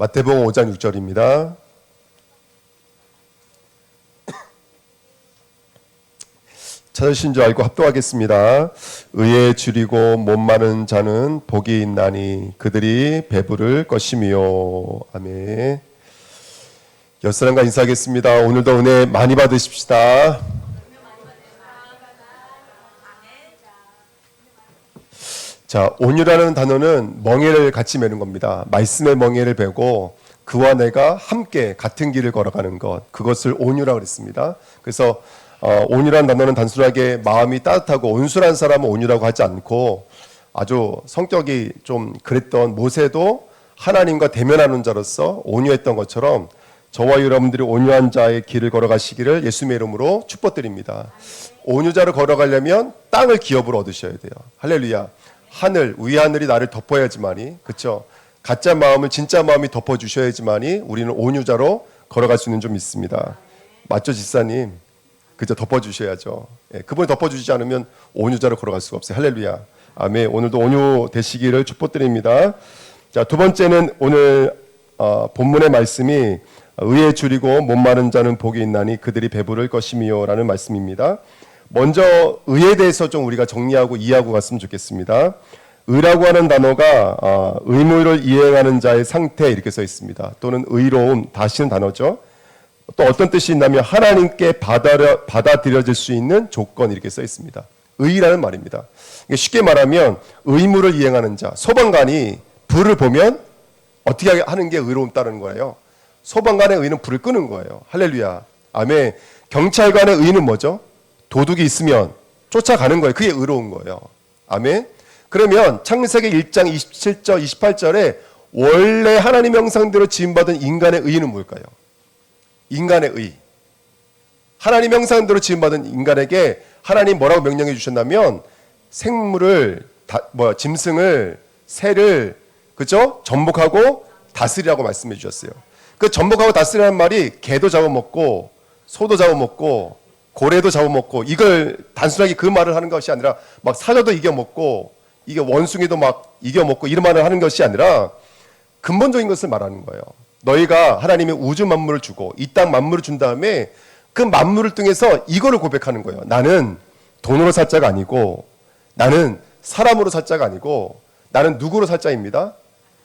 마태복음 5장 6절입니다. 찾으신 줄 알고 합독하겠습니다. 의에 줄이고 몸 마른 자는 복이 있나니 그들이 배부를 것이미요. 아멘. 옆 사람과 인사하겠습니다. 오늘도 은혜 많이 받으십시다. 자, 온유라는 단어는 멍에를 같이 매는 겁니다. 말씀의 멍에를 베고 그와 내가 함께 같은 길을 걸어가는 것, 그것을 온유라고 그랬습니다. 그래서 온유라는 단어는 단순하게 마음이 따뜻하고 온순한 사람은 온유라고 하지 않고 아주 성격이 좀 그랬던 모세도 하나님과 대면하는 자로서 온유했던 것처럼 저와 여러분들이 온유한 자의 길을 걸어가시기를 예수님의 이름으로 축복드립니다. 온유자로 걸어가려면 땅을 기업으로 얻으셔야 돼요. 할렐루야. 하늘, 위 하늘이 나를 덮어야지만이, 그렇죠? 가짜 마음을 진짜 마음이 덮어주셔야지만이 우리는 온유자로 걸어갈 수 있는 좀 있습니다. 맞죠, 지사님? 그저 덮어주셔야죠. 예, 그분이 덮어주시지 않으면 온유자로 걸어갈 수가 없어요. 할렐루야. 아멘. 오늘도 온유 되시기를 축복드립니다. 자, 두 번째는 오늘 본문의 말씀이 의에 줄이고 못 마른 자는 복이 있나니 그들이 배부를 것이미요 라는 말씀입니다. 먼저 의에 대해서 좀 우리가 정리하고 이해하고 갔으면 좋겠습니다. 의라고 하는 단어가 의무를 이행하는 자의 상태 이렇게 써 있습니다. 또는 의로움, 다시는 단어죠. 또 어떤 뜻이 있냐면 하나님께 받아들여질 수 있는 조건 이렇게 써 있습니다. 의라는 말입니다. 쉽게 말하면 의무를 이행하는 자, 소방관이 불을 보면 어떻게 하는 게 의로움 따르는 거예요? 소방관의 의는 불을 끄는 거예요. 할렐루야. 아멘. 경찰관의 의는 뭐죠? 도둑이 있으면 쫓아가는 거예요. 그게 의로운 거예요. 아멘. 그러면 창세기 1장 27절, 28절에 원래 하나님 형상대로 지음받은 인간의 의는 뭘까요? 인간의 의. 하나님 형상대로 지음받은 인간에게 하나님 뭐라고 명령해 주셨냐면 생물을, 짐승을, 새를, 그죠? 전복하고 다스리라고 말씀해 주셨어요. 그 전복하고 다스리라는 말이 개도 잡아먹고 소도 잡아먹고 고래도 잡아먹고 이걸 단순하게 그 말을 하는 것이 아니라 막 사자도 이겨먹고 이게 원숭이도 막 이겨먹고 이런 말을 하는 것이 아니라 근본적인 것을 말하는 거예요. 너희가 하나님의 우주 만물을 주고 이 땅 만물을 준 다음에 그 만물을 통해서 이거를 고백하는 거예요. 나는 돈으로 살 자가 아니고 나는 사람으로 살 자가 아니고 나는 누구로 살 자입니다.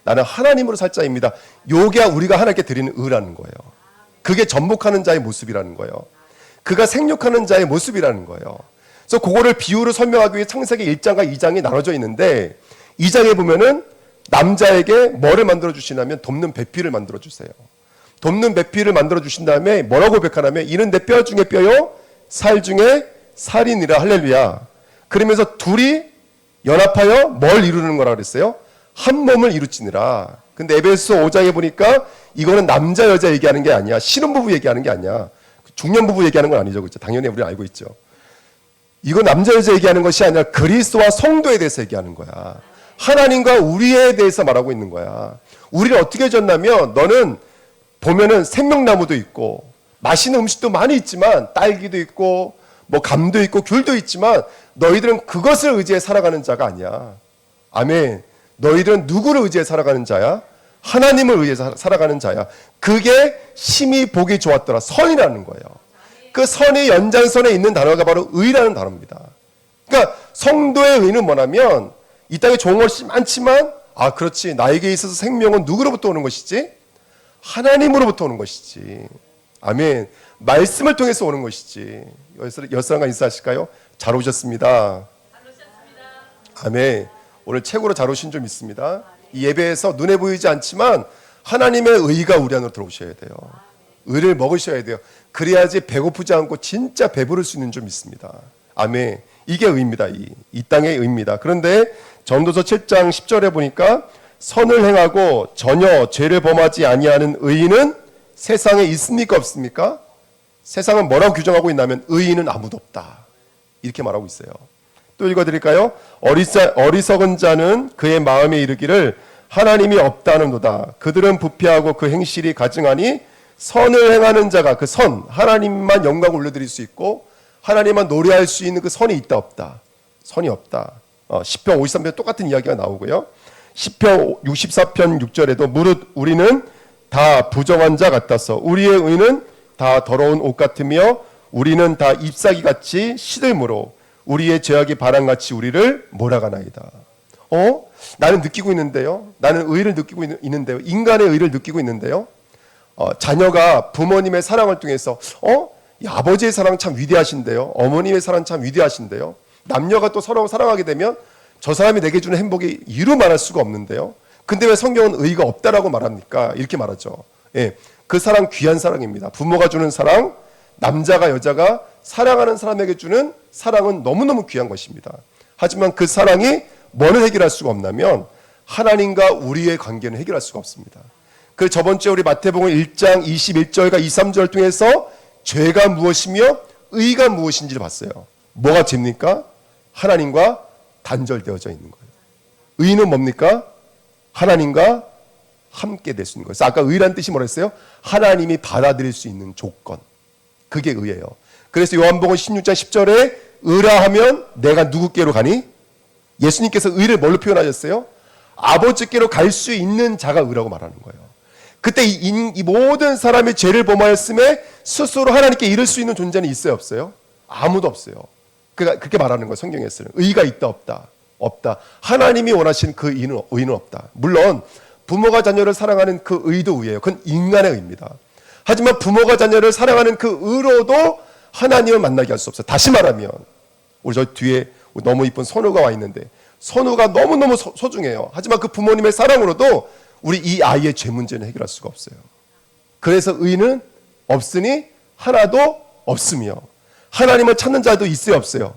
나는 하나님으로 살 자입니다. 요게 우리가 하나님께 드리는 의라는 거예요. 그게 전복하는 자의 모습이라는 거예요. 그가 생육하는 자의 모습이라는 거예요. 그래서 그거를 비유로 설명하기 위해 창세기 1장과 2장이 나눠져 있는데 2장에 보면은 남자에게 뭐를 만들어 주시냐면 돕는 배필을 만들어 주세요. 돕는 배필을 만들어 주신 다음에 뭐라고 고백하냐면 이는 내 뼈 중에 뼈요 살 중에 살이니라. 할렐루야. 그러면서 둘이 연합하여 뭘 이루는 거라 그랬어요? 한 몸을 이루지니라. 근데 에베소 5장에 보니까 이거는 남자 여자 얘기하는 게 아니야. 신혼부부 얘기하는 게 아니야. 중년부부 얘기하는 건 아니죠. 그렇죠? 당연히 우리 알고 있죠. 이거 남자 여자 얘기하는 것이 아니라 그리스도와 성도에 대해서 얘기하는 거야. 하나님과 우리에 대해서 말하고 있는 거야. 우리를 어떻게 줬냐면 너는 보면은 생명나무도 있고 맛있는 음식도 많이 있지만 딸기도 있고 뭐 감도 있고 귤도 있지만 너희들은 그것을 의지해 살아가는 자가 아니야. 아멘. 너희들은 누구를 의지해 살아가는 자야? 하나님을 의해서 살아가는 자야. 그게 심히 보기 좋았더라. 선이라는 거예요. 그 선의 연장선에 있는 단어가 바로 의라는 단어입니다. 그러니까 성도의 의는 뭐냐면 이 땅에 좋은 것이 많지만 그렇지. 나에게 있어서 생명은 누구로부터 오는 것이지? 하나님으로부터 오는 것이지. 아멘. 말씀을 통해서 오는 것이지. 여사랑과 인사하실까요? 잘 오셨습니다. 아멘. 오늘 최고로 잘 오신 좀 있습니다. 이 예배에서 눈에 보이지 않지만 하나님의 의가 우리 안으로 들어오셔야 돼요. 의를 먹으셔야 돼요. 그래야지 배고프지 않고 진짜 배부를 수 있는 좀 있습니다. 아멘. 이게 의입니다. 이 땅의 의입니다. 그런데 전도서 7장 10절에 보니까 선을 행하고 전혀 죄를 범하지 아니하는 의인은 세상에 있습니까 없습니까? 세상은 뭐라고 규정하고 있냐면 의인은 아무도 없다. 이렇게 말하고 있어요. 또 읽어드릴까요? 어리석은 자는 그의 마음에 이르기를 하나님이 없다는도다. 그들은 부패하고 그 행실이 가증하니 선을 행하는 자가 그 선, 하나님만 영광을 올려드릴 수 있고 하나님만 노래할 수 있는 그 선이 있다 없다. 선이 없다. 시편 53편 똑같은 이야기가 나오고요. 시편 64편 6절에도 무릇 우리는 다 부정한 자 같아서 우리의 의는 다 더러운 옷 같으며 우리는 다 잎사귀 같이 시들므로 우리의 죄악이 바람같이 우리를 몰아가나이다. 나는 느끼고 있는데요. 나는 의를 느끼고 있는데요. 인간의 의를 느끼고 있는데요. 자녀가 부모님의 사랑을 통해서 이 아버지의 사랑 참 위대하신데요. 어머님의 사랑 참 위대하신데요. 남녀가 또 서로 사랑하게 되면 저 사람이 내게 주는 행복이 이루 말할 수가 없는데요. 근데 왜 성경은 의가 없다라고 말합니까? 이렇게 말하죠. 예, 그 사랑 귀한 사랑입니다. 부모가 주는 사랑, 남자가 여자가 사랑하는 사람에게 주는 사랑은 너무너무 귀한 것입니다. 하지만 그 사랑이 뭐를 해결할 수가 없냐면 하나님과 우리의 관계는 해결할 수가 없습니다. 그 저번 주에 우리 마태복음 1장 21절과 23절을 통해서 죄가 무엇이며 의가 무엇인지를 봤어요. 뭐가 죄입니까? 하나님과 단절되어져 있는 거예요. 의는 뭡니까? 하나님과 함께 될 수 있는 거예요. 아까 의란 뜻이 뭐랬어요? 하나님이 받아들일 수 있는 조건. 그게 의예요. 그래서 요한복음 16장 10절에 의라 하면 내가 누구께로 가니? 예수님께서 의를 뭘로 표현하셨어요? 아버지께로 갈 수 있는 자가 의라고 말하는 거예요. 그때 이 모든 사람의 죄를 범하였음에 스스로 하나님께 이를 수 있는 존재는 있어요, 없어요? 아무도 없어요. 그렇게 말하는 거예요, 성경에서는. 의가 있다, 없다? 없다. 하나님이 원하신 그 의는 없다. 물론 부모가 자녀를 사랑하는 그 의도 의예요. 그건 인간의 의입니다. 하지만 부모가 자녀를 사랑하는 그 의로도 하나님을 만나게 할 수 없어요. 다시 말하면 우리 저 뒤에 너무 이쁜 선우가 와 있는데 선우가 너무너무 소중해요. 하지만 그 부모님의 사랑으로도 우리 이 아이의 죄 문제는 해결할 수가 없어요. 그래서 의는 없으니 하나도 없으며 하나님을 찾는 자도 있어요, 없어요?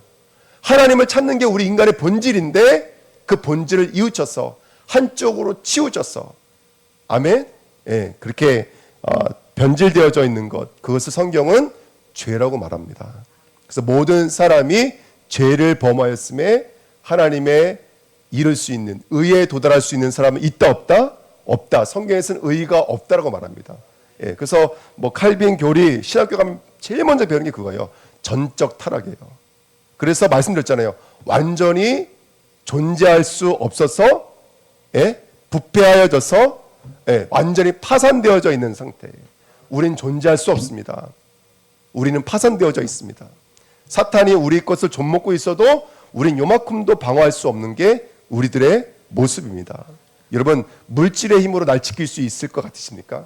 하나님을 찾는 게 우리 인간의 본질인데 그 본질을 이웃쳐서 한쪽으로 치우쳐서 아멘? 예, 그렇게 변질되어져 있는 것, 그것을 성경은 죄라고 말합니다. 그래서 모든 사람이 죄를 범하였음에 하나님의 이룰 수 있는 의에 도달할 수 있는 사람은 있다 없다? 없다. 성경에서는 의가 없다라고 말합니다. 예, 그래서 뭐 칼빈 교리 신학교 가면 제일 먼저 배우는 게 그거예요. 전적 타락이에요. 그래서 말씀드렸잖아요. 완전히 존재할 수 없어서 부패하여져서 완전히 파산되어져 있는 상태예요. 우린 존재할 수 없습니다. 우리는 파산되어져 있습니다. 사탄이 우리 것을 좀먹고 있어도 우린 요만큼도 방어할 수 없는 게 우리들의 모습입니다. 여러분, 물질의 힘으로 날 지킬 수 있을 것 같으십니까?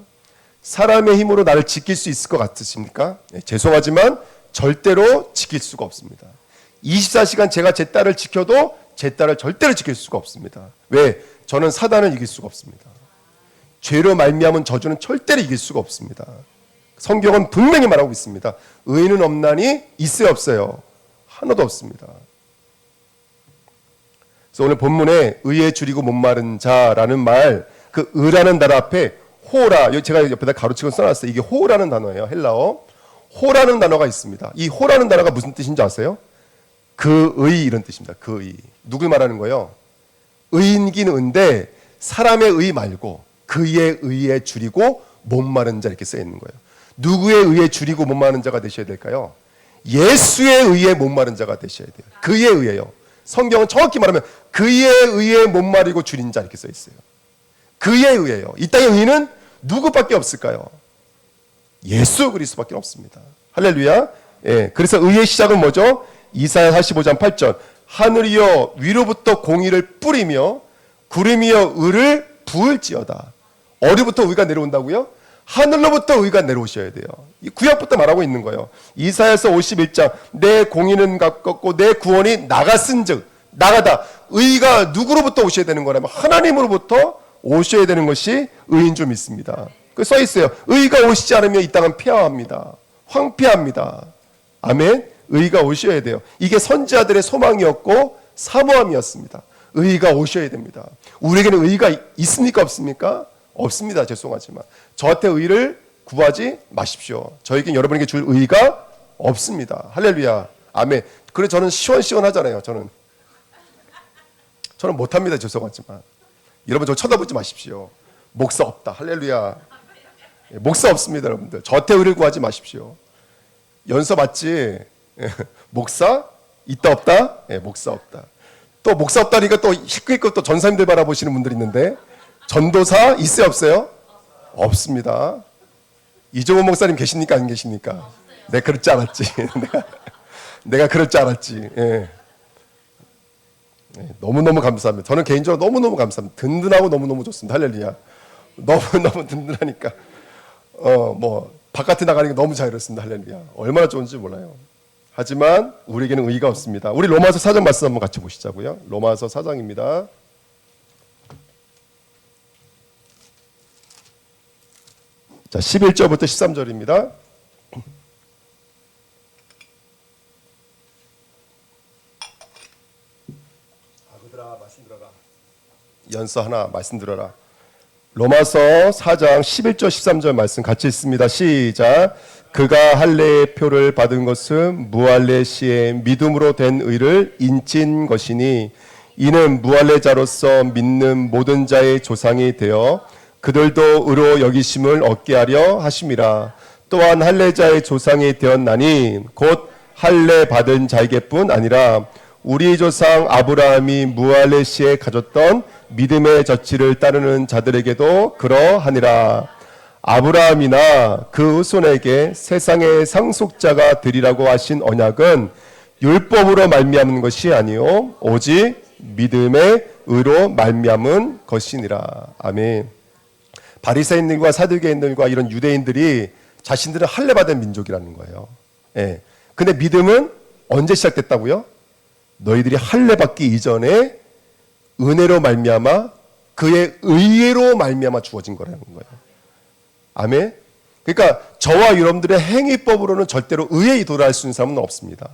사람의 힘으로 나를 지킬 수 있을 것 같으십니까? 죄송하지만 절대로 지킬 수가 없습니다. 24시간 제가 제 딸을 지켜도 제 딸을 절대로 지킬 수가 없습니다. 왜? 저는 사단을 이길 수가 없습니다. 죄로 말미암은 저주는 절대로 이길 수가 없습니다. 성경은 분명히 말하고 있습니다. 의는 없나니 있어요, 없어요? 하나도 없습니다. 그래서 오늘 본문에 의에 줄이고 목마른 자라는 말, 그 의라는 단어 앞에 호라, 제가 옆에다 가로치고 써놨어요. 이게 호라는 단어예요, 헬라어. 호라는 단어가 있습니다. 이 호라는 단어가 무슨 뜻인지 아세요? 그의 이런 뜻입니다. 그의. 누굴 말하는 거예요? 의인긴 의인데 사람의 의 말고 그의 의에 줄이고 목마른 자 이렇게 써 있는 거예요. 누구의 의에 줄이고 목마른 자가 되셔야 될까요? 예수의 의에 목마른 자가 되셔야 돼요. 그의 의예요. 성경은 정확히 말하면 그의 의에 목마르고 줄인 자 이렇게 써 있어요. 그의 의예요. 이 땅의 의는 누구밖에 없을까요? 예수 그리스도밖에 없습니다. 할렐루야. 예, 그래서 의의 시작은 뭐죠? 이사야 45장 8절. 하늘이여 위로부터 공의를 뿌리며 구름이여 의를 부을지어다. 어디부터 의가 내려온다고요? 하늘로부터 의가 내려오셔야 돼요. 이 구약부터 말하고 있는 거예요. 이사야서 51장 내 공의는 가깝고 내 구원이 나갔은즉 나가다. 의가 누구로부터 오셔야 되는 거라면 하나님으로부터 오셔야 되는 것이 의인 줄 믿습니다. 그 써 있어요. 의가 오시지 않으면 이 땅은 폐허합니다. 황폐합니다. 아멘. 의가 오셔야 돼요. 이게 선지자들의 소망이었고 사모함이었습니다. 의가 오셔야 됩니다. 우리에게는 의가 있습니까 없습니까? 없습니다. 죄송하지만 저한테 의를 구하지 마십시오. 저에겐 여러분에게 줄 의가 없습니다. 할렐루야. 아멘. 그래 저는 시원시원하잖아요. 저는 못합니다. 죄송하지만 여러분 저 쳐다보지 마십시오. 목사 없다. 할렐루야. 목사 없습니다. 여러분들 저한테 의를 구하지 마십시오. 연서 맞지? 목사 있다 없다? 목사 없다. 또 목사 없다니까 또 힐끗힐끗 또 전사님들 바라보시는 분들이 있는데 전도사 있어요 없어요? 없습니다. 이종호 목사님 계십니까? 안 계십니까? 내가 그럴 줄 알았지. 내가 그럴 줄 알았지. 예. 너무너무 감사합니다. 저는 개인적으로 너무너무 감사합니다. 든든하고 너무너무 좋습니다. 할렐루야. 너무너무 든든하니까 뭐 바깥에 나가는 게 너무 자유롭습니다. 할렐루야. 얼마나 좋은지 몰라요. 하지만 우리에게는 의의가 없습니다. 우리 로마서 4장 말씀 한번 같이 보시자고요. 로마서 4장입니다. 자, 11절부터 13절입니다. 아그들아 말씀 들어라. 연서 하나 말씀 들어라. 로마서 4장 11절 13절 말씀 같이 읽습니다. 시작. 그가 할례의 표를 받은 것은 무할례 시에 믿음으로 된 의를 인친 것이니 이는 무할례자로서 믿는 모든 자의 조상이 되어 그들도 의로 여기심을 얻게 하려 하심이라. 또한 할례자의 조상이 되었나니 곧 할례 받은 자에게뿐 아니라 우리 조상 아브라함이 무할례 시에 가졌던 믿음의 젖질을 따르는 자들에게도 그러하니라. 아브라함이나 그 후손에게 세상의 상속자가 되리라고 하신 언약은 율법으로 말미암은 것이 아니요 오직 믿음의 의로 말미암은 것이니라. 아멘. 바리새인들과 사두개인들과 이런 유대인들이 자신들은 할례 받은 민족이라는 거예요. 예. 근데 믿음은 언제 시작됐다고요? 너희들이 할례 받기 이전에 은혜로 말미암아 그의 의로 말미암아 주어진 거라는 거예요. 아멘. 그러니까 저와 여러분들의 행위법으로는 절대로 의에 이도할 수 있는 사람은 없습니다.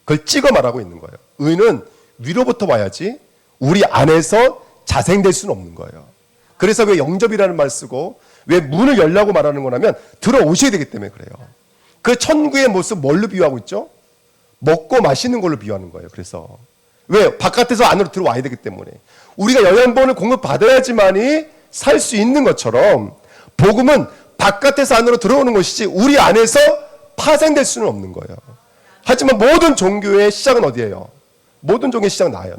그걸 찍어 말하고 있는 거예요. 의는 위로부터 와야지 우리 안에서 자생될 수는 없는 거예요. 그래서 왜 영접이라는 말 쓰고 왜 문을 열라고 말하는 거냐면 들어오셔야 되기 때문에 그래요. 그 천국의 모습 뭘로 비유하고 있죠? 먹고 마시는 걸로 비유하는 거예요. 그래서 왜? 바깥에서 안으로 들어와야 되기 때문에 우리가 영양분을 공급받아야지만이 살 수 있는 것처럼 복음은 바깥에서 안으로 들어오는 것이지 우리 안에서 파생될 수는 없는 거예요. 하지만 모든 종교의 시작은 어디예요? 모든 종교의 시작은 나예요.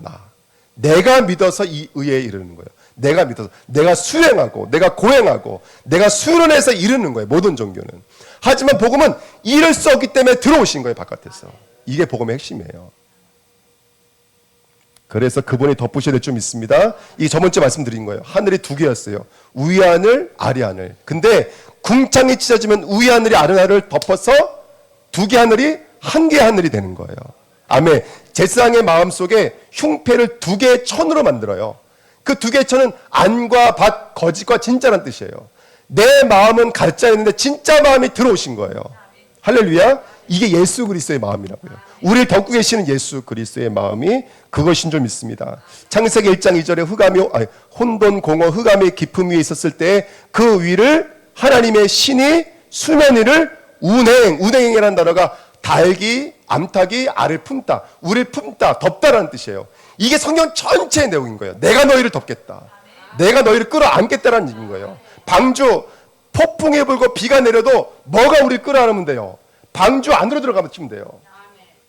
내가 믿어서 이 의에 이르는 거예요. 내가 믿어서 내가 수행하고 내가 고행하고 내가 수련해서 이르는 거예요. 모든 종교는. 하지만 복음은 이룰 수 없기 때문에 들어오신 거예요. 바깥에서. 이게 복음의 핵심이에요. 그래서 그분이 덮으셔야 될 점 있습니다. 이 저번주에 말씀드린 거예요. 하늘이 두 개였어요. 위하늘, 아래하늘. 근데 궁창이 찢어지면 위하늘이 아래하늘을 덮어서 두 개 하늘이 한 개 하늘이 되는 거예요. 아멘. 제사장의 마음속에 흉패를 두 개의 천으로 만들어요. 그 두 개의 천은 안과 밭, 거짓과 진짜란 뜻이에요. 내 마음은 가짜였는데 진짜 마음이 들어오신 거예요. 할렐루야. 이게 예수 그리스도의 마음이라고요. 우리를 덮고 계시는 예수 그리스도의 마음이 그것인 줄 믿습니다. 창세기 1장 2절에 혼돈, 공허, 흑암의 깊음 위에 있었을 때 그 위를 하나님의 신이 수면 위를 운행이라는 단어가 달기, 암탉이 알을 품다, 우리를 품다, 덮다라는 뜻이에요. 이게 성경 전체의 내용인 거예요. 내가 너희를 덮겠다. 내가 너희를 끌어안겠다라는 얘기인 거예요. 방주 폭풍이 불고 비가 내려도 뭐가 우리를 끌어안으면 돼요? 방주 안으로 들어가면 치면 돼요.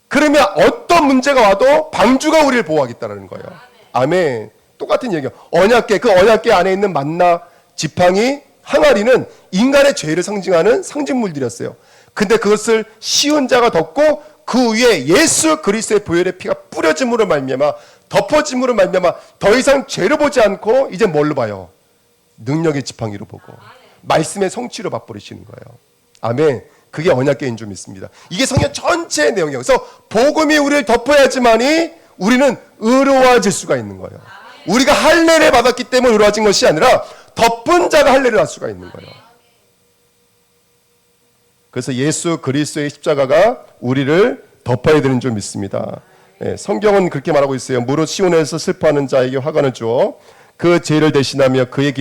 그러면 어떤 문제가 와도 방주가 우리를 보호하겠다는 거예요. 아멘. 똑같은 얘기예요. 언약궤, 그 언약궤 안에 있는 만나, 지팡이, 항아리는 인간의 죄를 상징하는 상징물들이었어요. 근데 그것을 시온 자가 덮고 그 위에 예수 그리스도의 보혈의 피가 뿌려짐으로 말미암아 덮어짐으로 말미암아 더 이상 죄를 보지 않고 이제 뭘로 봐요? 능력의 지팡이로 보고 말씀의 성취로 맛보리시는 거예요. 아멘. 그게 언약궤인 줄 믿습니다. 이게 성경 전체의 내용이에요. 그래서 복음이 우리를 덮어야지만이 우리는 의로워질 수가 있는 거예요. 우리가 할례를 받았기 때문에 의로워진 것이 아니라 덮은 자가 할례를 할 수가 있는 거예요. 그래서 예수 그리스도의 십자가가 우리를 덮어야 되는 줄 믿습니다. 성경은 그렇게 말하고 있어요. 무릇 시온에서 슬퍼하는 자에게 화관을 주어 그 죄를 대신하며 그의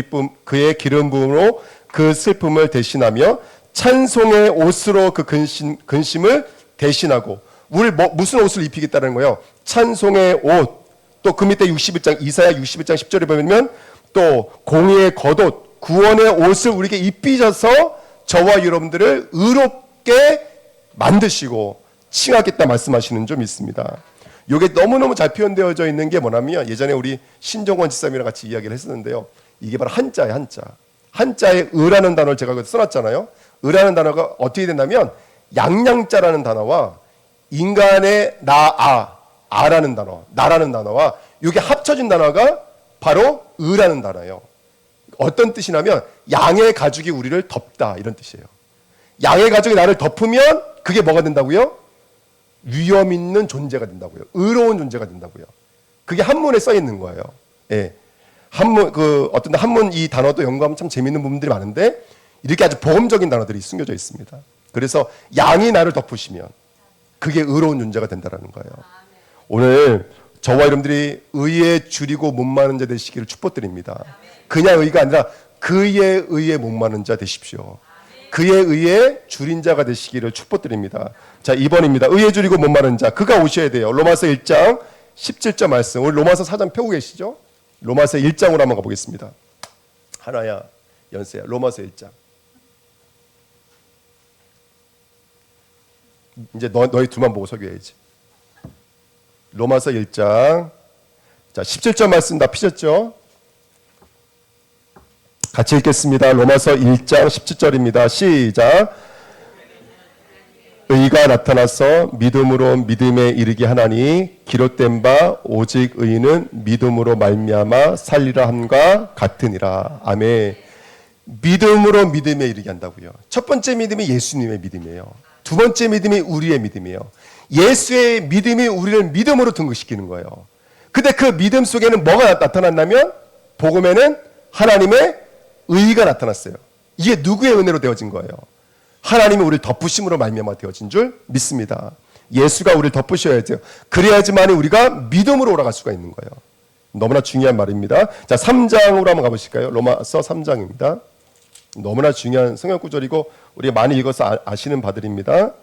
기름 부음으로 그 슬픔을 대신하며 찬송의 옷으로 그 근심을 대신하고 우리 무슨 옷을 입히겠다는 거예요? 찬송의 옷. 또 그 밑에 61장 이사야 61장 10절에 보면 또 공의의 겉옷 구원의 옷을 우리에게 입히셔서 저와 여러분들을 의롭게 만드시고 칭하겠다 말씀하시는 줄 믿습니다. 이게 너무너무 잘 표현되어져 있는 게 뭐냐면 예전에 우리 신정원 지사님이랑 같이 이야기를 했었는데요. 이게 바로 한자예요. 한자. 한자에 의라는 단어를 제가 거기다 써놨잖아요. 의라는 단어가 어떻게 된다면 양양자라는 단어와 인간의 아라는 단어, 나라는 단어와 이게 합쳐진 단어가 바로 의라는 단어예요. 어떤 뜻이냐면 양의 가죽이 우리를 덮다 이런 뜻이에요. 양의 가죽이 나를 덮으면 그게 뭐가 된다고요? 위험 있는 존재가 된다고요. 의로운 존재가 된다고요. 그게 한문에 써 있는 거예요. 예. 한문 어떤 한문 이 단어도 연구하면 참 재밌는 부분들이 많은데 이렇게 아주 보험적인 단어들이 숨겨져 있습니다. 그래서 양이 나를 덮으시면 그게 의로운 존재가 된다라는 거예요. 오늘 저와 여러분들이 의에 줄이고 못 마는 자 되시기를 축복드립니다. 그냥 의가 아니라 그의 의에 못 마는 자 되십시오. 그의 의에 줄인 자가 되시기를 축복드립니다. 자, 2번입니다. 의에 줄이고 못 마는 자. 그가 오셔야 돼요. 로마서 1장 17절 말씀. 오늘 로마서 4장 펴고 계시죠? 로마서 1장으로 한번 가보겠습니다. 하나야, 연세야. 로마서 1장. 이제 너희 둘만 보고 설교해야지. 로마서 1장. 자, 17절 말씀 다 피셨죠? 같이 읽겠습니다. 로마서 1장 17절입니다. 시작. 의가 나타나서 믿음으로 믿음에 이르게 하나니 기록된 바 오직 의는 믿음으로 말미암아 살리라 함과 같으니라. 아멘. 믿음으로 믿음에 이르게 한다고요. 첫 번째 믿음이 예수님의 믿음이에요. 두 번째 믿음이 우리의 믿음이에요. 예수의 믿음이 우리를 믿음으로 등극시키는 거예요. 근데 그 믿음 속에는 뭐가 나타났냐면 복음에는 하나님의 의가 나타났어요. 이게 누구의 은혜로 되어진 거예요? 하나님이 우리를 덮으심으로 말미암아 되어진 줄 믿습니다. 예수가 우리를 덮으셔야 돼요. 그래야지만 우리가 믿음으로 올라갈 수가 있는 거예요. 너무나 중요한 말입니다. 자, 3장으로 한번 가보실까요? 로마서 3장입니다. 너무나 중요한 성경 구절이고 우리가 많이 읽어서 아시는 바들입니다.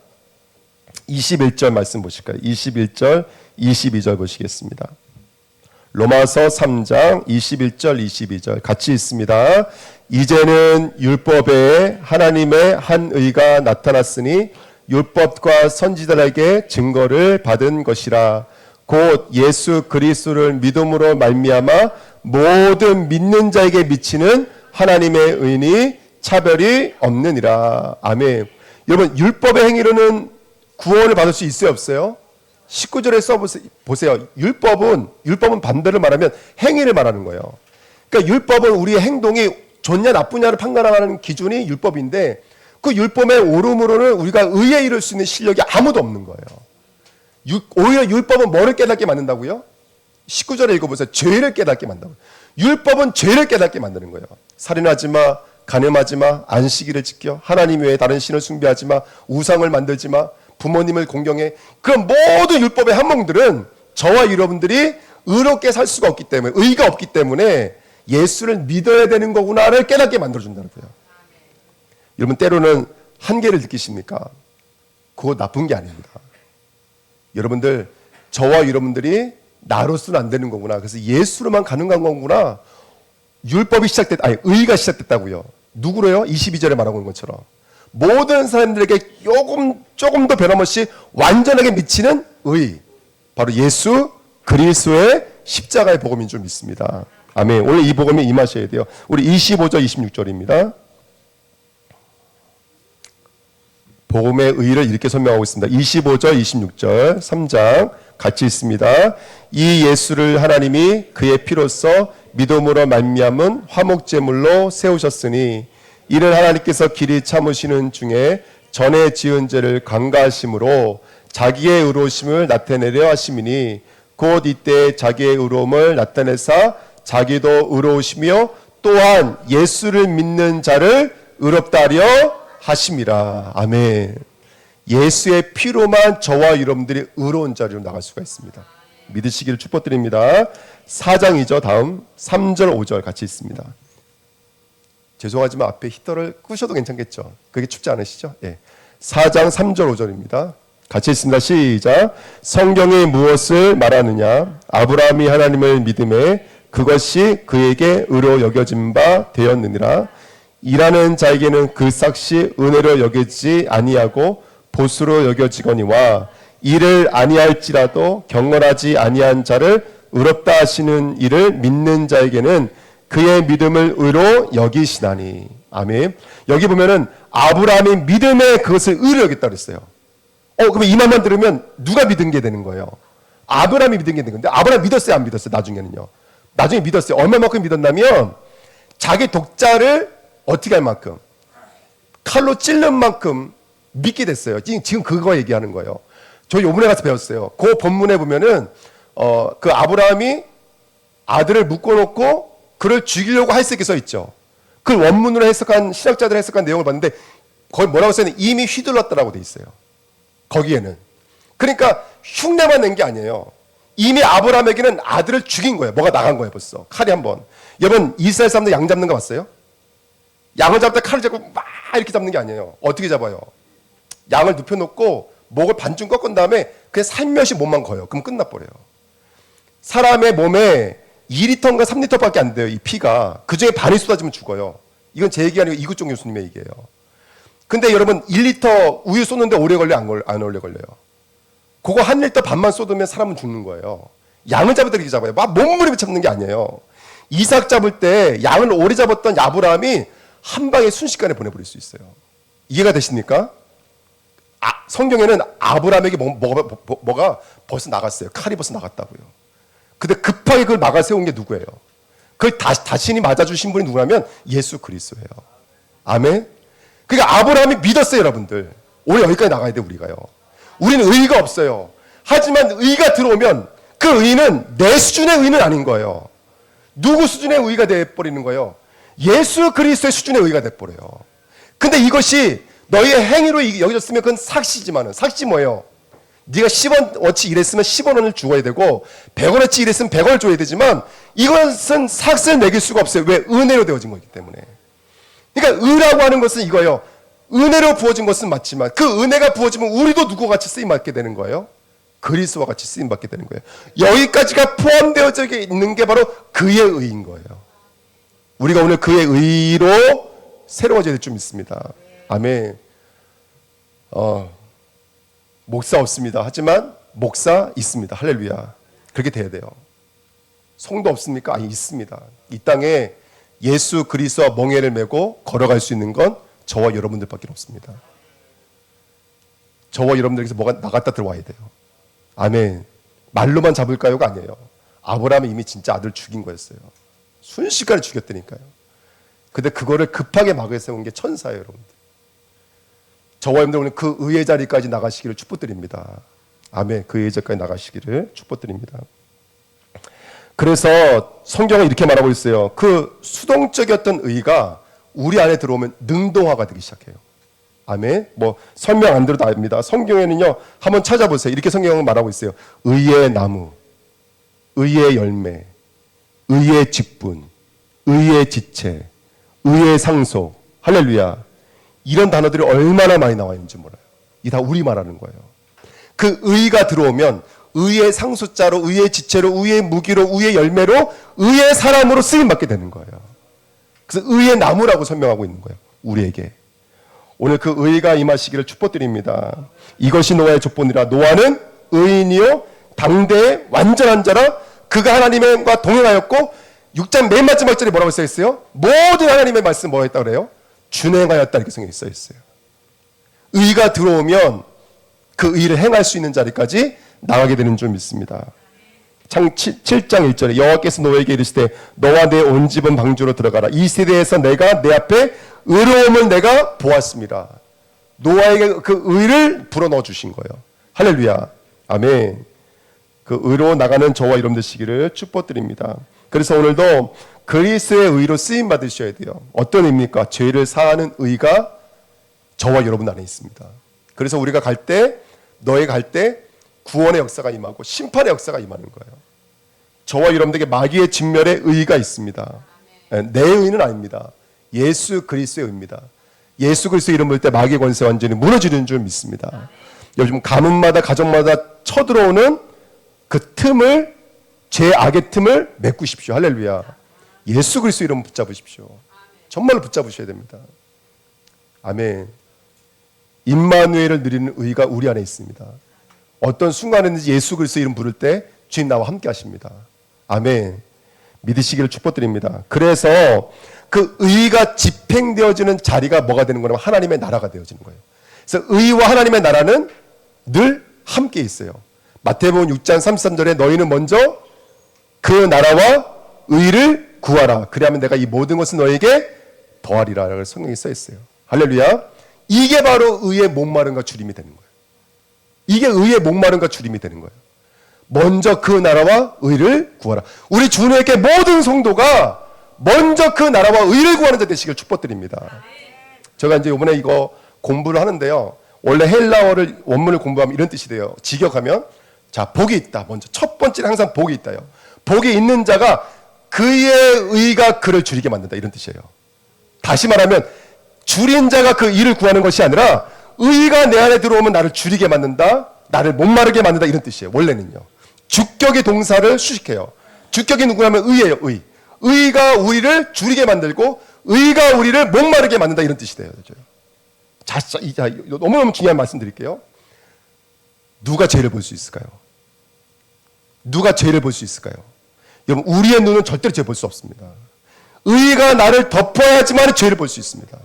21절 말씀 보실까요? 21절, 22절 보시겠습니다. 로마서 3장 21절, 22절 같이 있습니다. 이제는 율법에 하나님의 한 의가 나타났으니 율법과 선지자들에게 증거를 받은 것이라. 곧 예수 그리스도를 믿음으로 말미암아 모든 믿는 자에게 미치는 하나님의 의니 차별이 없느니라. 아멘. 여러분, 율법의 행위로는 구원을 받을 수 있어요, 없어요? 19절에 써보세요. 율법은 반대로 말하면 행위를 말하는 거예요. 그러니까 율법은 우리의 행동이 좋냐 나쁘냐를 판단하는 기준이 율법인데 그 율법의 오름으로는 우리가 의에 이를 수 있는 실력이 아무도 없는 거예요. 오히려 율법은 뭐를 깨닫게 만든다고요? 19절에 읽어보세요. 죄를 깨닫게 만든다고요. 율법은 죄를 깨닫게 만드는 거예요. 살인하지 마, 간음하지 마, 안식일을 지켜, 하나님 외에 다른 신을 숭배하지 마, 우상을 만들지 마, 부모님을 공경해. 그런 모든 율법의 항목들은 저와 여러분들이 의롭게 살 수가 없기 때문에, 의가 없기 때문에 예수를 믿어야 되는 거구나를 깨닫게 만들어준다는 거예요. 여러분, 때로는 한계를 느끼십니까? 그거 나쁜 게 아닙니다. 여러분들, 저와 여러분들이 나로서는 안 되는 거구나. 그래서 예수로만 가능한 거구나. 율법이 의가 시작됐다고요. 누구로요? 22절에 말하고 있는 것처럼. 모든 사람들에게 조금 더 변함없이 완전하게 미치는 의. 바로 예수 그리스도의 십자가의 복음인 줄 믿습니다. 아멘. 오늘 이 복음에 임하셔야 돼요. 우리 25절, 26절입니다. 복음의 의를 이렇게 설명하고 있습니다. 25절, 26절, 3장 같이 있습니다. 이 예수를 하나님이 그의 피로써 믿음으로 말미암은 화목제물로 세우셨으니 이를 하나님께서 길이 참으시는 중에 전에 지은 죄를 강가하심으로 자기의 의로우심을 나타내려 하심이니 곧 이때 자기의 의로움을 나타내사 자기도 의로우시며 또한 예수를 믿는 자를 의롭다 하려 하심이라. 아멘. 예수의 피로만 저와 여러분들이 의로운 자리로 나갈 수가 있습니다. 믿으시기를 축복드립니다. 4장이죠. 다음 3절 5절 같이 있습니다. 죄송하지만 앞에 히터를 끄셔도 괜찮겠죠? 그게 춥지 않으시죠? 예. 4장 3절 5절입니다. 같이 있습니다. 시작. 성경이 무엇을 말하느냐? 아브라함이 하나님을 믿음에 그것이 그에게 의로 여겨진 바 되었느니라. 일하는 자에게는 그 삭시 은혜로 여기지 아니하고 보수로 여겨지거니와 일을 아니할지라도 경건하지 아니한 자를 의롭다 하시는 일을 믿는 자에게는 그의 믿음을 의로 여기시나니. 아멘. 여기 보면은 아브라함이 믿음에 그것을 의로 여겼다 그랬어요. 그러면 이 말만 들으면 누가 믿은 게 되는 거예요? 아브라함이 믿은 게 되는 건데, 아브라함 믿었어요, 안 믿었어요? 나중에는요. 나중에 믿었어요. 얼마만큼 믿었냐면 자기 독자를 어떻게 할 만큼, 칼로 찔른 만큼 믿게 됐어요. 지금 그거 얘기하는 거예요. 저 요번에 가서 배웠어요. 그 본문에 보면은 그 아브라함이 아들을 묶어놓고 그를 죽이려고 할 수 있게 써 있죠. 그 원문으로 해석한 신학자들 해석한 내용을 봤는데 거기 뭐라고 써있는 이미 휘둘렀다라고 돼 있어요. 거기에는. 그러니까 흉내만 낸 게 아니에요. 이미 아브라함에게는 아들을 죽인 거예요. 뭐가 나간 거예요, 벌써. 칼이 한 번. 여러분 이스라엘 사람들 양 잡는 거 봤어요? 양을 잡을 때 칼을 잡고 막 이렇게 잡는 게 아니에요. 어떻게 잡아요? 양을 눕혀놓고 목을 반쯤 꺾은 다음에 그냥 살며시 몸만 거요. 그럼 끝나버려요. 사람의 몸에 2리터인가 3리터밖에 안 돼요. 이 피가. 그중에 반이 쏟아지면 죽어요. 이건 제 얘기 아니고 이구종 교수님의 얘기예요. 근데 여러분 1리터 우유 쏟는데 오래 걸려 안 오래 걸려요? 그거 1리터 반만 쏟으면 사람은 죽는 거예요. 양을 잡을 때 이렇게 잡아요. 막 몸부림을 잡는 게 아니에요. 이삭 잡을 때 양을 오래 잡았던 아브라함이 한 방에 순식간에 보내버릴 수 있어요. 이해가 되십니까? 성경에는 아브라함에게 뭐가 벌써 나갔어요. 칼이 벌써 나갔다고요. 근데 급하게 그걸 막아 세운 게 누구예요? 그걸 다신이 맞아주신 분이 누구냐면 예수 그리스도예요. 아멘. 그러니까 아브라함이 믿었어요, 여러분들. 오늘 여기까지 나가야 돼, 우리가요. 우리는 의의가 없어요. 하지만 의의가 들어오면 그 의의는 내 수준의 의의는 아닌 거예요. 누구 수준의 의의가 돼버리는 거예요? 예수 그리스도의 수준의 의의가 돼버려요. 근데 이것이 너희의 행위로 여겨졌으면 그건 삭시지만은, 삭시 뭐예요? 네가 10원어치 일했으면 10원을 주어야 되고 100원어치 일했으면 100원을 줘야 되지만 이것은 삭스를 매길 수가 없어요. 왜? 은혜로 되어진 거기 때문에. 그러니까 의라고 하는 것은 이거예요. 은혜로 부어진 것은 맞지만 그 은혜가 부어지면 우리도 누구와 같이 쓰임받게 되는 거예요? 그리스도와 같이 쓰임받게 되는 거예요. 여기까지가 포함되어져 있는 게 바로 그의 의인 거예요. 우리가 오늘 그의 의로 새로워져야 될 줄 믿습니다. 아멘. 목사 없습니다. 하지만 목사 있습니다. 할렐루야. 그렇게 돼야 돼요. 성도 없습니까? 아니, 있습니다. 이 땅에 예수 그리스도와 멍에를 메고 걸어갈 수 있는 건 저와 여러분들밖에 없습니다. 저와 여러분들에게서 뭐가 나갔다 들어와야 돼요. 아멘. 말로만 잡을까요가 아니에요. 아브라함이 이미 진짜 아들 죽인 거였어요. 순식간에 죽였다니까요. 근데 그거를 급하게 막아 세운 게 천사예요, 여러분들. 저와 여러분들 오늘 그 의의 자리까지 나가시기를 축복드립니다. 아멘. 그 의의 자리까지 나가시기를 축복드립니다. 그래서 성경은 이렇게 말하고 있어요. 그 수동적이었던 의가 우리 안에 들어오면 능동화가 되기 시작해요. 아멘. 뭐 설명 안 들어도 압니다. 성경에는요, 한번 찾아보세요. 이렇게 성경은 말하고 있어요. 의의 나무, 의의 열매, 의의 직분, 의의 지체, 의의 상속. 할렐루야. 이런 단어들이 얼마나 많이 나와 있는지 몰라요. 이게 다 우리 말하는 거예요. 그 의가 들어오면 의의 상속자로, 의의 지체로, 의의 무기로, 의의 열매로, 의의 사람으로 쓰임받게 되는 거예요. 그래서 의의 나무라고 설명하고 있는 거예요. 우리에게. 오늘 그 의가 임하시기를 축복드립니다. 이것이 노아의 족본이라. 노아는 의인이요 당대의 완전한 자라. 그가 하나님과 동행하였고 6장 맨 마지막 절에 뭐라고 써있어요? 모든 하나님의 말씀 뭐 했다고 그래요? 준행하였다 이렇게 성경에 써있어요. 의가 들어오면 그 의를 행할 수 있는 자리까지 나가게 되는 줄 믿습니다. 창 7장 1절에 여호와께서 노아에게 이르시되 너와 내 온 집은 방주로 들어가라. 이 세대에서 내가 내 앞에 의로움을 내가 보았습니다. 노아에게 그 의를 불어넣어 주신 거예요. 할렐루야. 아멘. 그 의로 나가는 저와 여러분 되시기를 축복드립니다. 그래서 오늘도 그리스도의 의로 쓰임 받으셔야 돼요. 어떤 의미입니까? 죄를 사하는 의가 저와 여러분 안에 있습니다. 그래서 우리가 갈 때, 너희 갈 때 구원의 역사가 임하고 심판의 역사가 임하는 거예요. 저와 여러분들에게 마귀의 진멸의 의가 있습니다. 내 의는 아닙니다. 예수 그리스도의 의입니다. 예수 그리스도 이름 부를 때 마귀의 권세 완전히 무너지는 줄 믿습니다. 요즘 가문마다 가정마다 쳐들어오는 그 틈을, 죄악의 틈을 메꾸십시오. 할렐루야. 예수 그리스도 이름 붙잡으십시오. 정말로 붙잡으셔야 됩니다. 아멘. 임마누엘을 누리는 의가 우리 안에 있습니다. 어떤 순간에든지 예수 그리스도 이름 부를 때 주님 나와 함께 하십니다. 아멘. 믿으시기를 축복드립니다. 그래서 그 의가 집행되어지는 자리가 뭐가 되는 거냐면 하나님의 나라가 되어지는 거예요. 그래서 의와 하나님의 나라는 늘 함께 있어요. 마태복음 6장 33절에 너희는 먼저 그 나라와 의를 구하라. 그리하면 내가 이 모든 것을 너에게 더하리라. 라고 성경에 써 있어요. 할렐루야. 이게 바로 의의 목마름과 주림이 되는 거예요. 이게 의의 목마름과 주림이 되는 거예요. 먼저 그 나라와 의를 구하라. 우리 주님께 모든 성도가 먼저 그 나라와 의를 구하는 자 되시길 축복드립니다. 제가 이제 이번에 이거 공부를 하는데요. 원래 헬라어를 원문을 공부하면 이런 뜻이 돼요. 직역하면 자, 복이 있다. 먼저 첫 번째는 항상 복이 있다요. 복이 있는 자가 그의 의가 그를 줄이게 만든다. 이런 뜻이에요. 다시 말하면 줄인 자가 그 일을 구하는 것이 아니라 의가 내 안에 들어오면 나를 줄이게 만든다. 나를 목마르게 만든다. 이런 뜻이에요. 원래는요. 주격의 동사를 수식해요. 주격이 누구냐면 의예요. 의. 의가 우리를 줄이게 만들고 의가 우리를 목마르게 만든다. 이런 뜻이 돼요. 자, 너무너무 중요한 말씀 드릴게요. 누가 죄를 볼 수 있을까요? 누가 죄를 볼 수 있을까요? 여러분, 우리의 눈은 절대로 죄 볼 수 없습니다. 의가 나를 덮어야지만 죄를 볼 수 있습니다.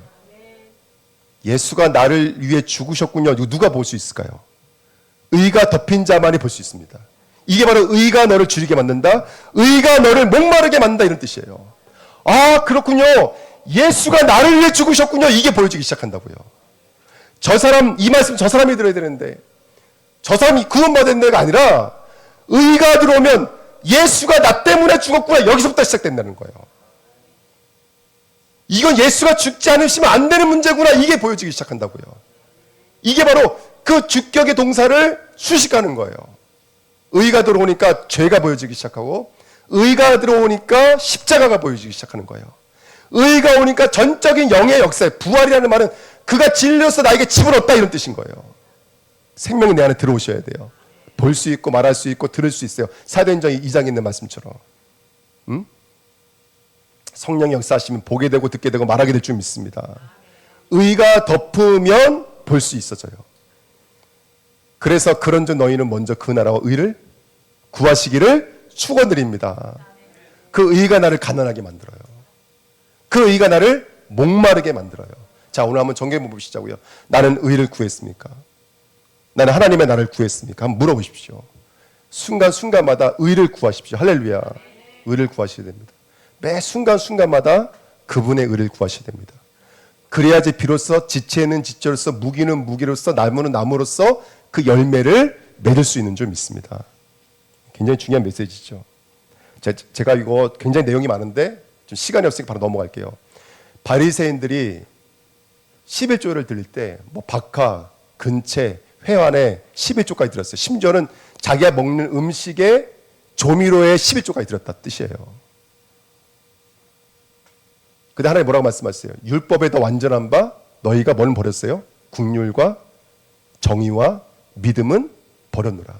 예수가 나를 위해 죽으셨군요. 누가 볼 수 있을까요? 의가 덮인 자만이 볼 수 있습니다. 이게 바로 의가 너를 줄이게 만든다. 의가 너를 목마르게 만든다. 이런 뜻이에요. 아, 그렇군요. 예수가 나를 위해 죽으셨군요. 이게 보여지기 시작한다고요. 저 사람, 이 말씀 저 사람이 들어야 되는데 저 사람이 구원받은 데가 아니라 의가 들어오면 예수가 나 때문에 죽었구나. 여기서부터 시작된다는 거예요. 이건 예수가 죽지 않으시면 안 되는 문제구나. 이게 보여지기 시작한다고요. 이게 바로 그 주격의 동사를 수식하는 거예요. 의가 들어오니까 죄가 보여지기 시작하고 의가 들어오니까 십자가가 보여지기 시작하는 거예요. 의가 오니까 전적인 영의 역사, 부활이라는 말은 그가 진리로서 나에게 집어넣었다 이런 뜻인 거예요. 생명이 내 안에 들어오셔야 돼요. 볼 수 있고 말할 수 있고 들을 수 있어요. 사도행전 2장에 있는 말씀처럼. 성령이 역사하시면 보게 되고 듣게 되고 말하게 될 줄 믿습니다. 의가 덮으면 볼 수 있어져요. 그래서 그런즉 너희는 먼저 그 나라와 의를 구하시기를 축원드립니다. 그 의가 나를 가난하게 만들어요. 그 의가 나를 목마르게 만들어요. 자, 오늘 한번 정리해 보시자고요. 나는 의를 구했습니까? 나는 하나님의 나를 구했습니까? 한번 물어보십시오. 순간순간마다 의를 구하십시오. 할렐루야. 의를 구하셔야 됩니다. 매 순간순간마다 그분의 의를 구하셔야 됩니다. 그래야지 비로소 지체는 지체로서 무기는 무기로서 나무는 나무로서 그 열매를 맺을 수 있는 줄 믿습니다. 굉장히 중요한 메시지죠. 제가 이거 굉장히 내용이 많은데 좀 시간이 없으니까 바로 넘어갈게요. 바리새인들이 11조를 드릴 때 뭐 박하, 근채, 회환에 11조까지 드렸어요. 심지어는 자기가 먹는 음식에 조미료에 11조까지 드렸다 뜻이에요. 근데 하나님 뭐라고 말씀하셨어요? 율법에 더 완전한 바 너희가 뭘 버렸어요? 국률과 정의와 믿음은 버렸노라.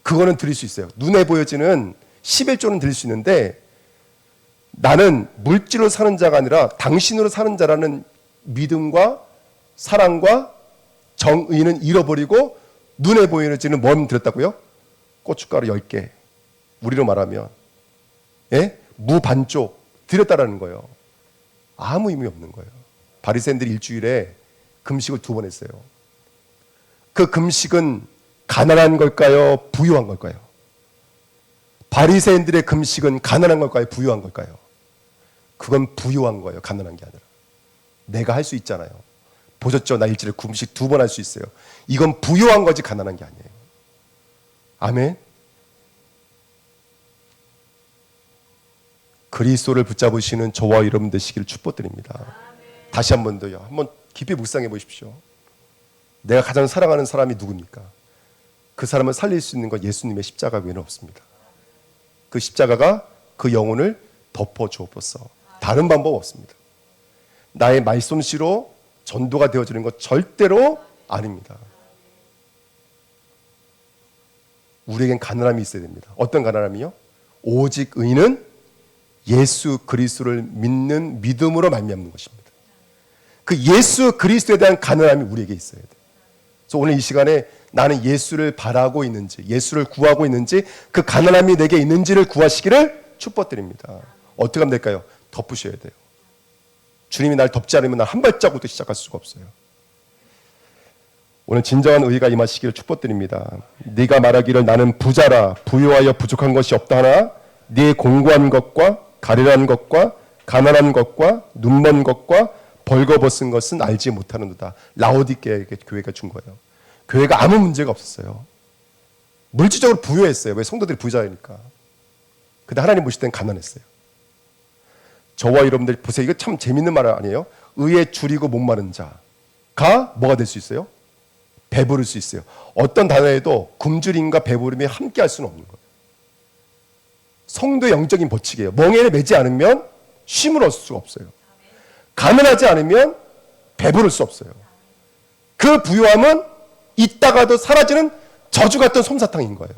그거는 드릴 수 있어요. 눈에 보여지는 11조는 드릴 수 있는데 나는 물질로 사는 자가 아니라 당신으로 사는 자라는 믿음과 사랑과 정의는 잃어버리고 눈에 보여지는 뭘 드렸다고요? 고춧가루 10개. 우리로 말하면 무 반쪽 드렸다라는 거예요. 아무 의미 없는 거예요. 바리새인들이 일주일에 금식을 2번 했어요. 그 금식은 가난한 걸까요? 부유한 걸까요? 바리새인들의 금식은 가난한 걸까요? 부유한 걸까요? 그건 부유한 거예요. 가난한 게 아니라. 내가 할 수 있잖아요. 보셨죠? 나 일주일에 금식 2번 할 수 있어요. 이건 부유한 거지 가난한 게 아니에요. 아멘. 그리스도를 붙잡으시는 저와 여러분 되시기를 축복드립니다. 다시 한 번 더요. 한번 깊이 묵상해 보십시오. 내가 가장 사랑하는 사람이 누굽니까? 그 사람을 살릴 수 있는 건 예수님의 십자가 외에는 없습니다. 그 십자가가 그 영혼을 덮어 주옵소서. 다른 방법 없습니다. 나의 말솜씨로 전도가 되어지는 것 절대로 아닙니다. 우리에겐 가난함이 있어야 됩니다. 어떤 가난함이요? 오직 의는 예수 그리스도를 믿는 믿음으로 말미암는 것입니다. 그 예수 그리스도에 대한 가난함이 우리에게 있어야 돼요. 그래서 오늘 이 시간에 나는 예수를 바라고 있는지, 예수를 구하고 있는지, 그 가난함이 내게 있는지를 구하시기를 축복드립니다. 어떻게 하면 될까요? 덮으셔야 돼요. 주님이 날 덮지 않으면 난 한 발자국도 시작할 수가 없어요. 오늘 진정한 의가 임하시기를 축복드립니다. 네가 말하기를 나는 부자라 부유하여 부족한 것이 없다 하나 네 공고한 것과 가련한 것과 가난한 것과 눈먼 것과 벌거벗은 것은 알지 못하는도다. 라오디게에게 교회가 준 거예요. 교회가 아무 문제가 없었어요. 물질적으로 부유했어요. 왜? 성도들이 부자이니까. 근데 하나님 보실 땐 가난했어요. 저와 여러분들 보세요. 이거 참 재밌는 말 아니에요? 의에 줄이고 목마른 자가 뭐가 될 수 있어요? 배부를 수 있어요. 어떤 단어에도 굶주림과 배부름이 함께 할 수는 없는 거예요. 성도의 영적인 법칙이에요. 멍에를 매지 않으면 쉼을 얻을 수가 없어요. 가난하지 않으면 배부를 수 없어요. 그 부유함은 있다가도 사라지는 저주 같은 솜사탕인 거예요.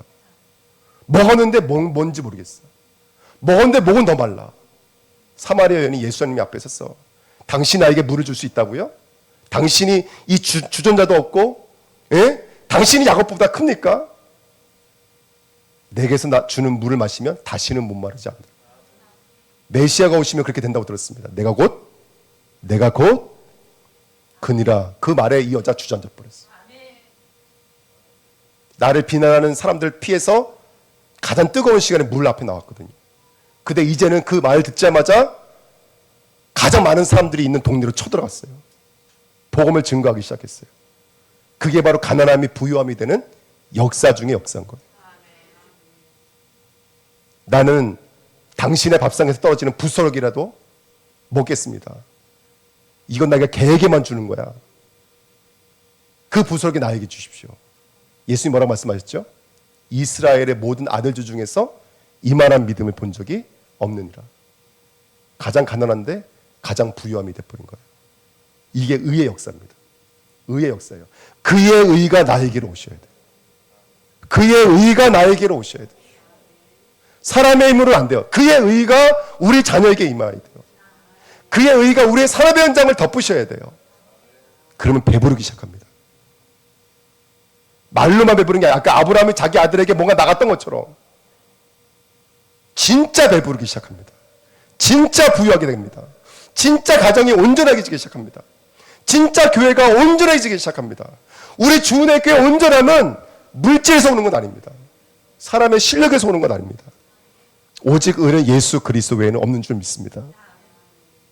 먹었는데 뭔지 모르겠어. 먹었는데 목은 더 말라. 사마리아 여인이 예수님 앞에 섰어. 당신 나에게 물을 줄 수 있다고요? 당신이 이 주전자도 없고, 예? 당신이 야곱보다 큽니까? 내게서 주는 물을 마시면 다시는 목마르지 않는다. 메시아가 오시면 그렇게 된다고 들었습니다. 내가 곧 그니라. 그 말에 이 여자 주저앉아 버렸어. 나를 비난하는 사람들 피해서 가장 뜨거운 시간에 물 앞에 나왔거든요. 근데 이제는 그 말 듣자마자 가장 많은 사람들이 있는 동네로 쳐들어갔어요. 복음을 증거하기 시작했어요. 그게 바로 가난함이 부유함이 되는 역사 중의 역사인 거예요. 나는 당신의 밥상에서 떨어지는 부스러기라도 먹겠습니다. 이건 내가 개에게만 주는 거야. 그 부스러기 나에게 주십시오. 예수님 뭐라고 말씀하셨죠? 이스라엘의 모든 아들들 중에서 이만한 믿음을 본 적이 없느니라. 가장 가난한데 가장 부유함이 돼버린 거예요. 이게 의의 역사입니다. 의의 역사예요. 그의 의가 나에게로 오셔야 돼요. 그의 의가 나에게로 오셔야 돼요. 사람의 힘으로는 안 돼요. 그의 의가 우리 자녀에게 임해야 돼요. 그의 의가 우리의 산업의 현장을 덮으셔야 돼요. 그러면 배부르기 시작합니다. 말로만 배부른 게 아니라 아까 아브라함이 자기 아들에게 뭔가 나갔던 것처럼 진짜 배부르기 시작합니다. 진짜 부유하게 됩니다. 진짜 가정이 온전해지기 시작합니다. 진짜 교회가 온전해지기 시작합니다. 우리 주은혜 교회 온전함은 물질에서 오는 건 아닙니다. 사람의 실력에서 오는 건 아닙니다. 오직 의는 예수 그리스도 외에는 없는 줄 믿습니다.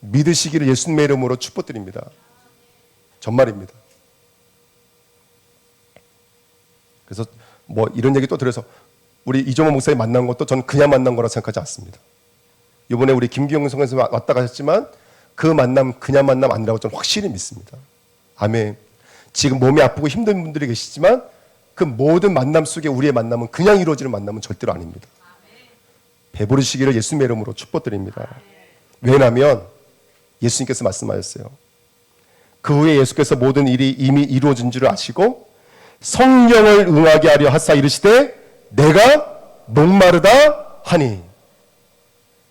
믿으시기를 예수님의 이름으로 축복드립니다. 정말입니다. 그래서 뭐 이런 얘기 또 들어서 우리 이종호 목사님 만난 것도 저는 그냥 만난 거라 생각하지 않습니다. 이번에 우리 김기영 성에서 왔다 가셨지만 그 만남 그냥 만남 아니라고 저는 확실히 믿습니다. 아멘. 지금 몸이 아프고 힘든 분들이 계시지만 그 모든 만남 속에 우리의 만남은 그냥 이루어지는 만남은 절대로 아닙니다. 배부르시기를 예수님의 이름으로 축복드립니다. 왜냐하면 예수님께서 말씀하셨어요. 그 후에 예수께서 모든 일이 이미 이루어진 줄 아시고 성령을 응하게 하려 하사 이르시되 내가 목마르다 하니.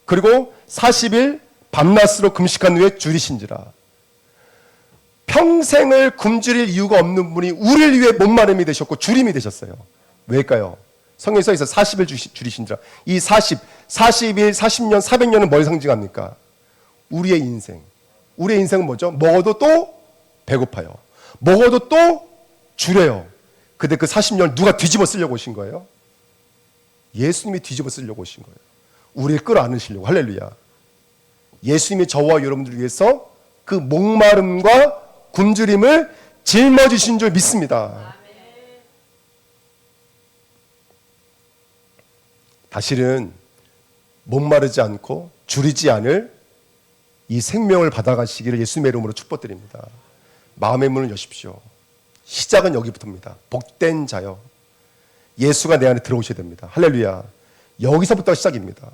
그리고 40일 밤낮으로 금식한 후에 줄이신지라. 평생을 굶주릴 이유가 없는 분이 우리를 위해 목마름이 되셨고 주림이 되셨어요. 왜일까요? 성경에 써 있어 40일 줄이신지라. 이 40일, 40년, 400년은 뭘 상징합니까? 우리의 인생. 우리의 인생은 뭐죠? 먹어도 또 배고파요. 먹어도 또 줄여요. 근데 그 40년을 누가 뒤집어 쓰려고 오신 거예요? 예수님이 뒤집어 쓰려고 오신 거예요. 우리를 끌어안으시려고. 할렐루야. 예수님이 저와 여러분들을 위해서 그 목마름과 굶주림을 짊어지신 줄 믿습니다. 다시는 목마르지 않고 줄이지 않을 이 생명을 받아가시기를 예수님의 이름으로 축복드립니다. 마음의 문을 여십시오. 시작은 여기부터입니다. 복된 자요. 예수가 내 안에 들어오셔야 됩니다. 할렐루야. 여기서부터 시작입니다.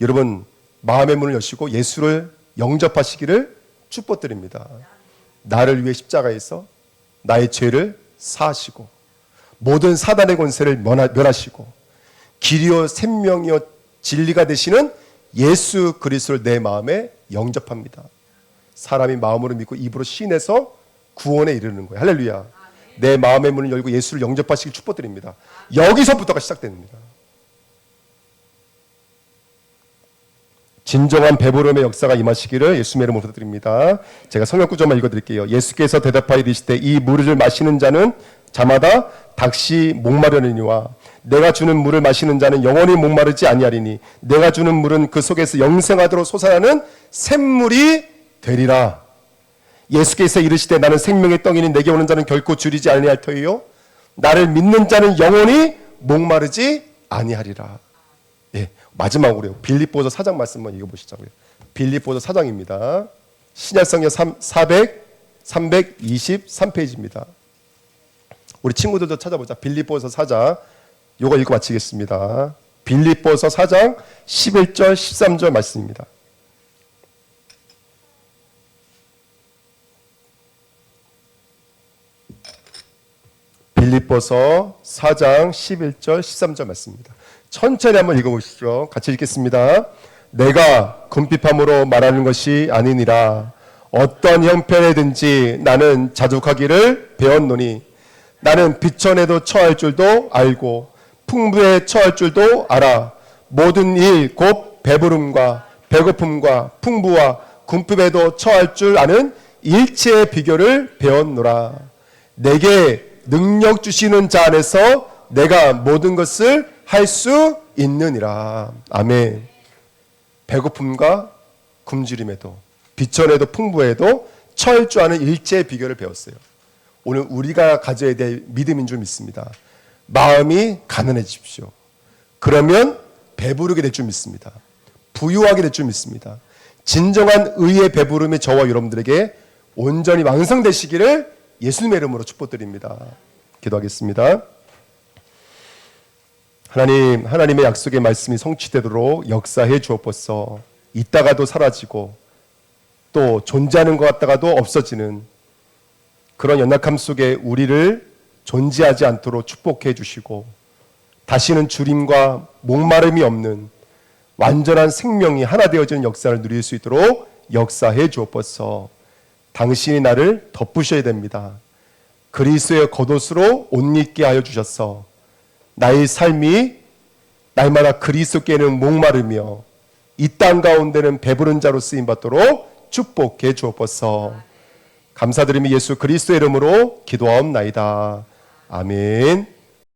여러분 마음의 문을 여시고 예수를 영접하시기를 축복드립니다. 나를 위해 십자가에서 나의 죄를 사하시고 모든 사단의 권세를 멸하시고 길이요 생명이요 진리가 되시는 예수 그리스도를 내 마음에 영접합니다. 사람이 마음으로 믿고 입으로 시인해서 구원에 이르는 거예요. 할렐루야. 내 마음의 문을 열고 예수를 영접하시길 축복드립니다. 여기서부터가 시작됩니다. 진정한 배부름의 역사가 임하시기를 예수님의 이름으로 부탁드립니다. 제가 성경 구절만 읽어드릴게요. 예수께서 대답하여 이르시되 이 물을 마시는 자는 자마다 닥시 목마르니와 내가 주는 물을 마시는 자는 영원히 목마르지 아니하리니 내가 주는 물은 그 속에서 영생하도록 솟아나는 샘물이 되리라. 예수께서 이르시되 나는 생명의 떡이니 내게 오는 자는 결코 줄이지 아니할 터이요 나를 믿는 자는 영원히 목마르지 아니하리라. 예, 마지막으로요. 빌립보서 4장 말씀 한번 읽어보시자고요. 빌립보서 4장입니다. 신약성경 323페이지입니다. 우리 친구들도 찾아보자. 빌립보서 4장 요거 읽고 마치겠습니다. 빌립보서 4장 11절 13절 말씀입니다. 빌립보서 4장 11절 13절 말씀입니다. 천천히 한번 읽어보시죠. 같이 읽겠습니다. 내가 궁핍함으로 말하는 것이 아니니라. 어떤 형편에든지 나는 자족하기를 배웠노니 나는 비천에도 처할 줄도 알고 풍부에 처할 줄도 알아. 모든 일 곧 배부름과 배고픔과 풍부와 궁핍에도 처할 줄 아는 일체의 비결을 배웠노라. 내게 능력 주시는 자 안에서 내가 모든 것을 할 수 있느니라. 아멘. 배고픔과 굶주림에도 비천에도 풍부에도 처할 줄 아는 일체의 비결을 배웠어요. 오늘 우리가 가져야 될 믿음인 줄 믿습니다. 마음이 가난해지십시오. 그러면 배부르게 될 줄 믿습니다. 부유하게 될 줄 믿습니다. 진정한 의의 배부름이 저와 여러분들에게 온전히 완성되시기를 예수님의 이름으로 축복드립니다. 기도하겠습니다. 하나님, 하나님의 약속의 말씀이 성취되도록 역사해 주옵소서. 있다가도 사라지고 또 존재하는 것 같다가도 없어지는 그런 연약함 속에 우리를 존재하지 않도록 축복해 주시고 다시는 주림과 목마름이 없는 완전한 생명이 하나 되어지는 역사를 누릴 수 있도록 역사해 주옵소서. 당신이 나를 덮으셔야 됩니다. 그리스도의 겉옷으로 옷 입게 하여 주셨어. 나의 삶이 날마다 그리스도께는 목마르며 이 땅 가운데는 배부른 자로 쓰임 받도록 축복해 주옵소서. 감사드리며 예수 그리스도의 이름으로 기도하옵나이다. 아멘.